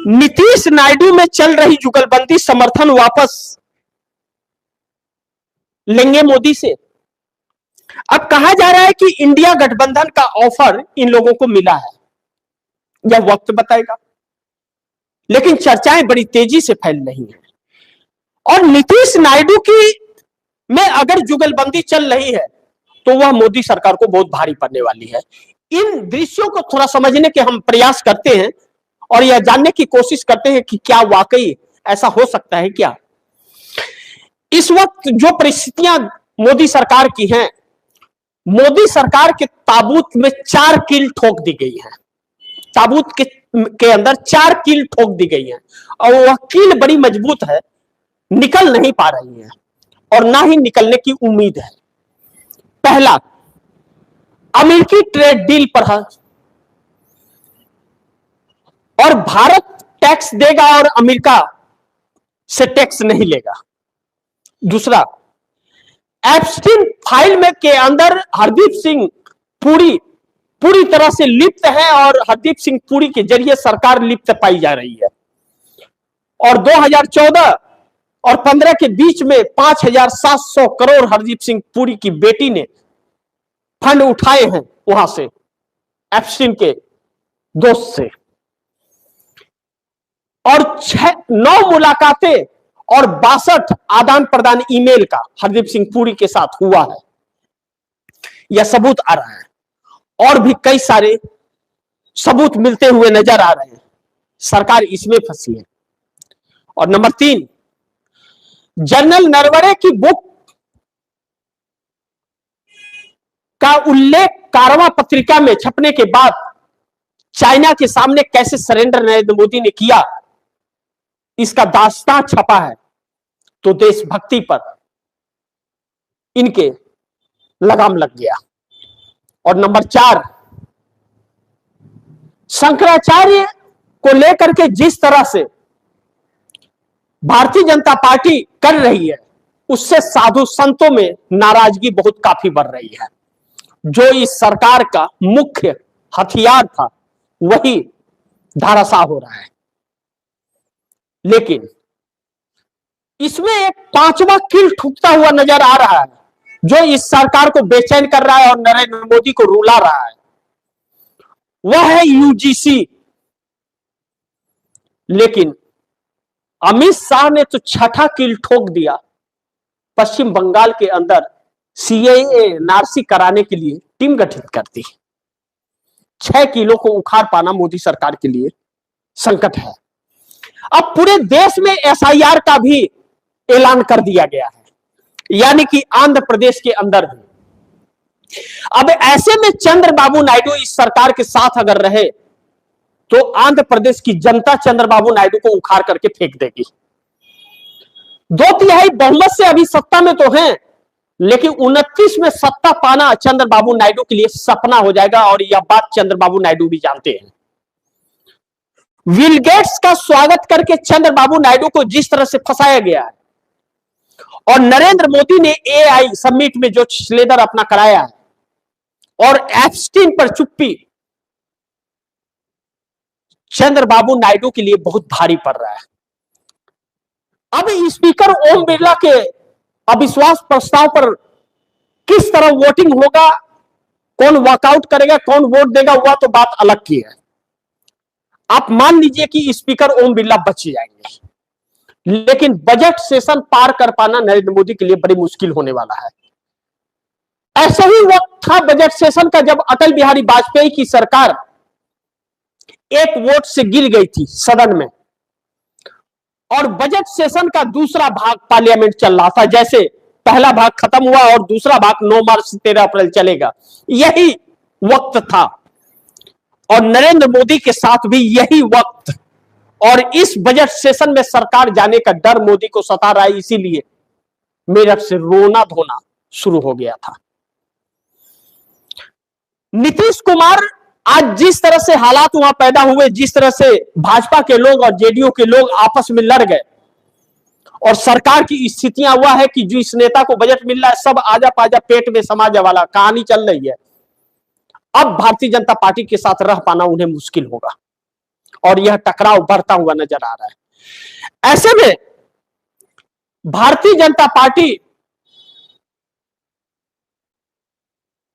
नीतीश नायडू में चल रही जुगलबंदी समर्थन वापस लेंगे मोदी से। अब कहा जा रहा है कि इंडिया गठबंधन का ऑफर इन लोगों को मिला है, यह वक्त बताएगा, लेकिन चर्चाएं बड़ी तेजी से फैल रही हैं। और नीतीश नायडू की में अगर जुगलबंदी चल रही है तो वह मोदी सरकार को बहुत भारी पड़ने वाली है। इन दृश्यों को थोड़ा समझने के हम प्रयास करते हैं और यह जानने की कोशिश करते हैं कि क्या वाकई ऐसा हो सकता है क्या। इस वक्त जो परिस्थितियां मोदी सरकार की हैं, मोदी सरकार के ताबूत में 4 कील ठोक दी गई है। ताबूत के अंदर 4 कील ठोक दी गई है और वह कील बड़ी मजबूत है, निकल नहीं पा रही है और ना ही निकलने की उम्मीद है। पहला, अमेरिकी ट्रेड डील पर है और भारत टैक्स देगा और अमेरिका से टैक्स नहीं लेगा। दूसरा, एप्स्टीन फाइल में के अंदर हरदीप सिंह पूरी तरह से लिप्त है और हरदीप सिंह पुरी के जरिए सरकार लिप्त पाई जा रही है। और 2014 और 15 के बीच में 5,700 करोड़ हरदीप सिंह पुरी की बेटी ने फंड उठाए हैं वहां से, एप्स्टीन के दोस्त से। और 9 मुलाकातें और 62 आदान प्रदान ईमेल का हरदीप सिंह पुरी के साथ हुआ है, यह सबूत आ रहा है। और भी कई सारे सबूत मिलते हुए नजर आ रहे हैं। सरकार इसमें फंसी है। और नंबर 3, जनरल नरवणे की बुक का उल्लेख कारवां पत्रिका में छपने के बाद चाइना के सामने कैसे सरेंडर नरेंद्र मोदी ने किया, इसका दास्तां छपा है तो देशभक्ति पर इनके लगाम लग गया। और नंबर 4, शंकराचार्य को लेकर के जिस तरह से भारतीय जनता पार्टी कर रही है, उससे साधु संतों में नाराजगी बहुत काफी बढ़ रही है। जो इस सरकार का मुख्य हथियार था वही धाराशाह हो रहा है। लेकिन इसमें एक 5वां कील ठुकता हुआ नजर आ रहा है जो इस सरकार को बेचैन कर रहा है और नरेंद्र मोदी को रुला रहा है, वह है यूजीसी। लेकिन अमित शाह ने तो 6ठा कील ठोक दिया। पश्चिम बंगाल के अंदर सीएए एनआरसी कराने के लिए टीम गठित कर दी। 6 किलो को उखाड़ पाना मोदी सरकार के लिए संकट है। अब पूरे देश में एसआईआर का भी ऐलान कर दिया गया है, यानी कि आंध्र प्रदेश के अंदर भी। अब ऐसे में चंद्रबाबू नायडू इस सरकार के साथ अगर रहे तो आंध्र प्रदेश की जनता चंद्रबाबू नायडू को उखाड़ करके फेंक देगी। 2/3 बहुमत से अभी सत्ता में तो हैं, लेकिन 29 में सत्ता पाना चंद्रबाबू नायडू के लिए सपना हो जाएगा और यह बात चंद्रबाबू नायडू भी जानते हैं। बिल गेट्स का स्वागत करके चंद्रबाबू नायडू को जिस तरह से फंसाया गया है और नरेंद्र मोदी ने एआई समिट में जो स्लेदर अपना कराया है और एप्स्टीन पर चुप्पी, चंद्रबाबू नायडू के लिए बहुत भारी पड़ रहा है। अब स्पीकर ओम बिरला के अविश्वास प्रस्ताव पर किस तरह वोटिंग होगा, कौन वॉकआउट करेगा, कौन वोट देगा, वह तो बात अलग की है। आप मान लीजिए कि स्पीकर ओम बिरला बच जाएंगे, लेकिन बजट सेशन पार कर पाना नरेंद्र मोदी के लिए बड़ी मुश्किल होने वाला है। ऐसा ही वक्त था बजट सेशन का जब अटल बिहारी वाजपेयी की सरकार एक वोट से गिर गई थी सदन में और बजट सेशन का दूसरा भाग पार्लियामेंट चल रहा था। जैसे पहला भाग खत्म हुआ और दूसरा भाग 9 मार्च से 13 अप्रैल चलेगा, यही वक्त था। और नरेंद्र मोदी के साथ भी यही वक्त, और इस बजट सेशन में सरकार जाने का डर मोदी को सता रहा है, इसीलिए मेरठ से रोना धोना शुरू हो गया था। नीतीश कुमार, आज जिस तरह से हालात वहां पैदा हुए, जिस तरह से भाजपा के लोग और जेडीयू के लोग आपस में लड़ गए और सरकार की स्थितियां हुआ है कि जो इस नेता को बजट मिल रहा है सब आजा पाजा पेट में समाज वाला कहानी चल रही है। अब भारतीय जनता पार्टी के साथ रह पाना उन्हें मुश्किल होगा और यह टकराव बढ़ता हुआ नजर आ रहा है। ऐसे में भारतीय जनता पार्टी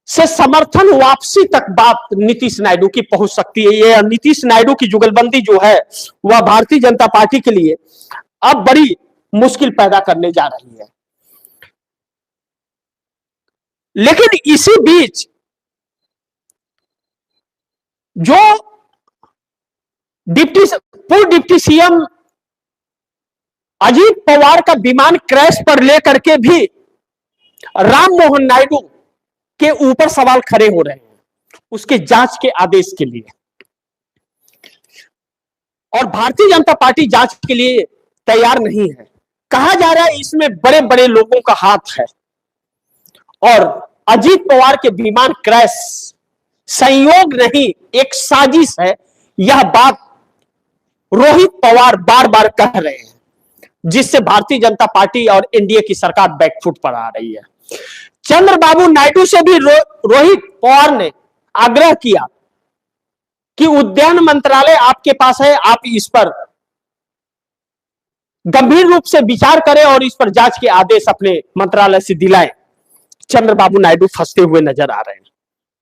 से समर्थन वापसी तक बात नीतीश नायडू की पहुंच सकती है। यह नीतीश नायडू की जुगलबंदी जो है वह भारतीय जनता पार्टी के लिए अब बड़ी मुश्किल पैदा करने जा रही है। लेकिन इसी बीच जो पूर्व डिप्टी सीएम अजीत पवार का विमान क्रैश पर लेकर के भी राम मोहन नायडू के ऊपर सवाल खड़े हो रहे हैं उसके जांच के आदेश के लिए, और भारतीय जनता पार्टी जांच के लिए तैयार नहीं है। कहा जा रहा है इसमें बड़े बड़े लोगों का हाथ है और अजीत पवार के विमान क्रैश संयोग नहीं, एक साजिश है। यह बात रोहित पवार बार बार कह रहे हैं, जिससे भारतीय जनता पार्टी और एनडीए की सरकार बैकफुट पर आ रही है। चंद्रबाबू नायडू से भी रोहित पवार ने आग्रह किया कि उद्यान मंत्रालय आपके पास है, आप इस पर गंभीर रूप से विचार करें और इस पर जांच के आदेश अपने मंत्रालय से दिलाएं। चंद्रबाबू नायडू फंसते हुए नजर आ रहे हैं।